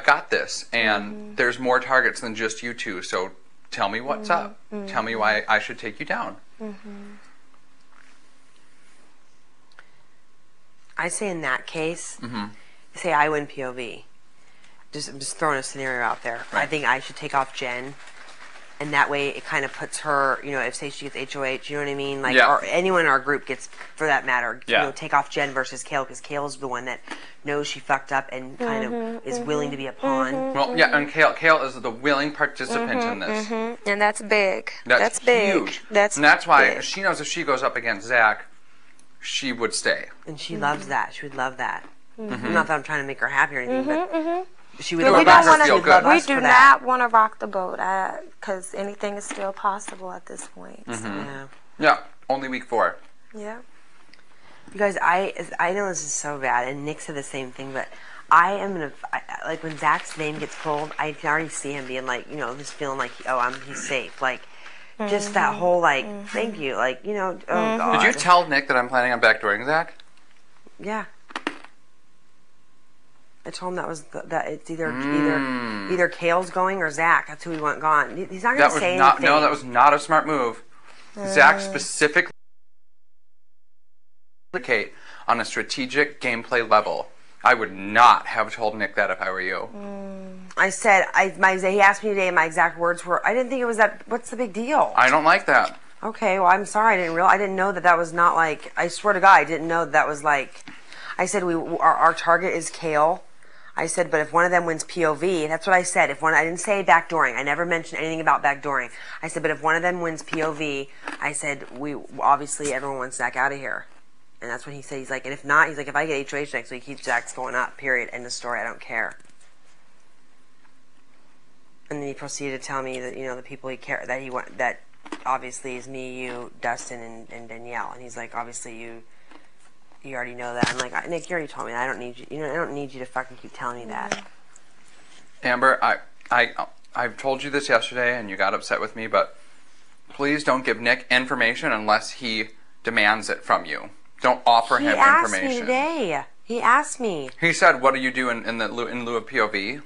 got this, and there's more targets than just you two, so tell me what's up. Tell me why I should take you down. I say in that case, say I win POV. I'm just throwing a scenario out there. Right. I think I should take off Jen, and that way it kind of puts her, you know, if say she gets HoH, you know what I mean? Like, or anyone in our group gets, for that matter, you know, take off Jen versus Kale, because Kale's the one that knows she fucked up and kind of is willing to be a pawn. Well, yeah, and Kale is the willing participant in this. And that's big. That's big. Huge. That's and that's why big. she knows if she goes up against Zach, she would stay. And she loves that. She would love that. Not that I'm trying to make her happy or anything, but she would But love we don't us. want feel good. to. We for do that. not want to rock the boat, because anything is still possible at this point. So, Yeah, only week 4. yeah. You guys, I know this is so bad, and Nick said the same thing, but I am gonna like when Zach's name gets pulled, I can already see him being like, you know, just feeling like, oh, he's safe, like just that whole like, thank you, like, you know, oh God. Did you tell Nick that I'm planning on backdooring Zach? Yeah. I told him that it's either Kale's going or Zach. That's who we want gone. He's not gonna say anything. No, that was not a smart move. Zach specifically on a strategic gameplay level. I would not have told Nick that if I were you. I said, he asked me today, and my exact words were, I didn't think it was that. What's the big deal? I don't like that. Okay, well, I'm sorry. I didn't know that was not like. I swear to God, I didn't know that was like. I said our target is Kale. I said, but if one of them wins POV, that's what I said. I didn't say backdooring. I never mentioned anything about backdooring. I said, but if one of them wins POV, I said, obviously everyone wants Zach out of here. And that's when he said, he's like, and if not, he's like, if I get HoH next week, Zach's going up, period. End of story. I don't care. And then he proceeded to tell me that, you know, the people that obviously is me, you, Dustin, and Danielle. And he's like, obviously you already know that. I'm like, Nick, you already told me that. I don't need you. You know, I don't need you to fucking keep telling me that. Amber, I've told you this yesterday, and you got upset with me, but please don't give Nick information unless he demands it from you. Don't offer him information. He asked me today. He asked me. He said, "What do you do in lieu of POV?"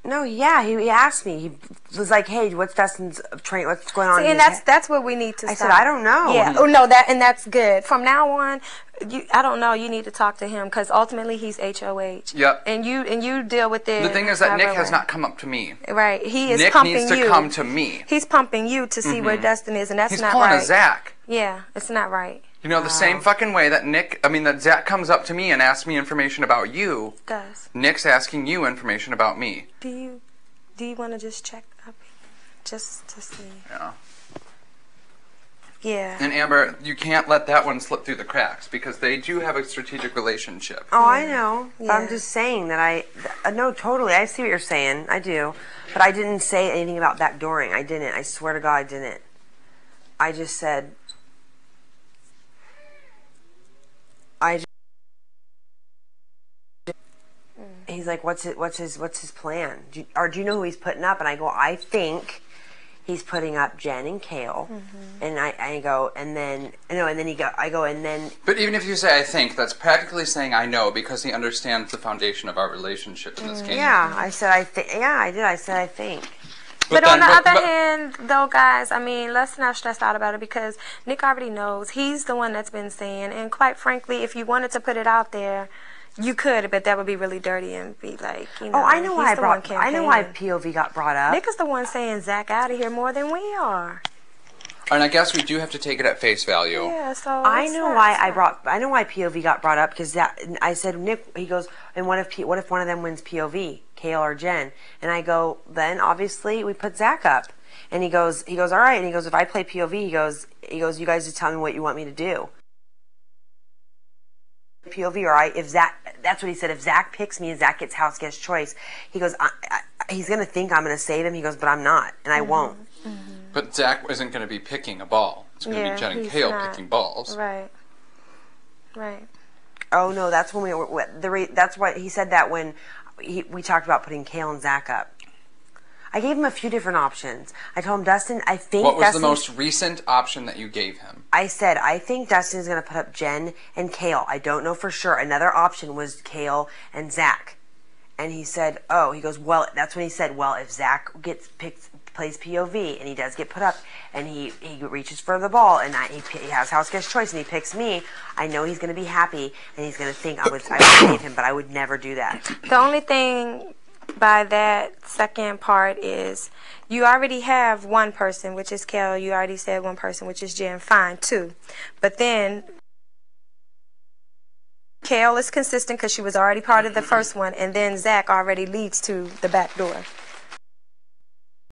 No, yeah, he asked me. He was like, "Hey, what's Dustin's train? What's going on?" See, and that's what we need to. I said, "I don't know." Yeah. Oh no, that's good. From now on, I don't know. You need to talk to him because ultimately he's HoH. Yep. And you deal with it. The thing is that Nick has not come up to me. Right. He is Nick pumping needs to you. come to me. He's pumping you to see where Dustin is, and that's He's not pulling right. a Zach. Yeah, it's not right. You know, the same fucking way that that Zach comes up to me and asks me information about you. Does. Nick's asking you information about me. Do you want to just check up, just to see? Yeah. Yeah. And Amber, you can't let that one slip through the cracks because they do have a strategic relationship. Oh, I know. Yeah. But I'm just saying that no, totally. I see what you're saying. I do. But I didn't say anything about backdooring. I didn't. I swear to God, I didn't. I just said. He's like, what's his plan? Do you know who he's putting up? And I go, I think he's putting up Jen and Kale. And I go, and then I go, and then. But even if you say I think, that's practically saying I know because he understands the foundation of our relationship in this case. Yeah, I said I think. Yeah, I did. I said I think. But on the other hand, though, guys, I mean, let's not stress out about it because Nick already knows. He's the one that's been saying. And quite frankly, if you wanted to put it out there, you could, but that would be really dirty and be like, you know. Oh, I know why I know why POV got brought up. Nick is the one saying Zach out of here more than we are. And I guess we do have to take it at face value. Yeah, so I know why POV got brought up because I said Nick. He goes, and what if one of them wins POV, Kale or Jen? And I go, then obviously we put Zach up. And he goes, all right. And he goes, if I play POV, he goes, you guys just tell me what you want me to do. POV or that's what he said. If Zach picks me and Zach gets house guest choice, he goes, he's gonna think I'm gonna save him. He goes, but I'm not, and I won't. But Zach isn't going to be picking a ball. It's going to be Jen and Kale picking balls. Right. Right. Oh no, that's when that's what he said that when we talked about putting Kale and Zach up. I gave him a few different options. I told him, Dustin, I think What was the most recent option that you gave him? I said, I think Dustin's going to put up Jen and Kale. I don't know for sure. Another option was Kale and Zach. And he said, oh, he goes, well, that's when he said, well, if Zach plays POV and he does get put up and he reaches for the ball and he has house guest choice and he picks me, I know he's going to be happy and he's going to think I would save him, but I would never do that. The only thing by that second part is you already have one person, which is Kel. You already said one person, which is Jen. Fine, two. But then Kel is consistent because she was already part of the first one, and then Zach already leads to the back door.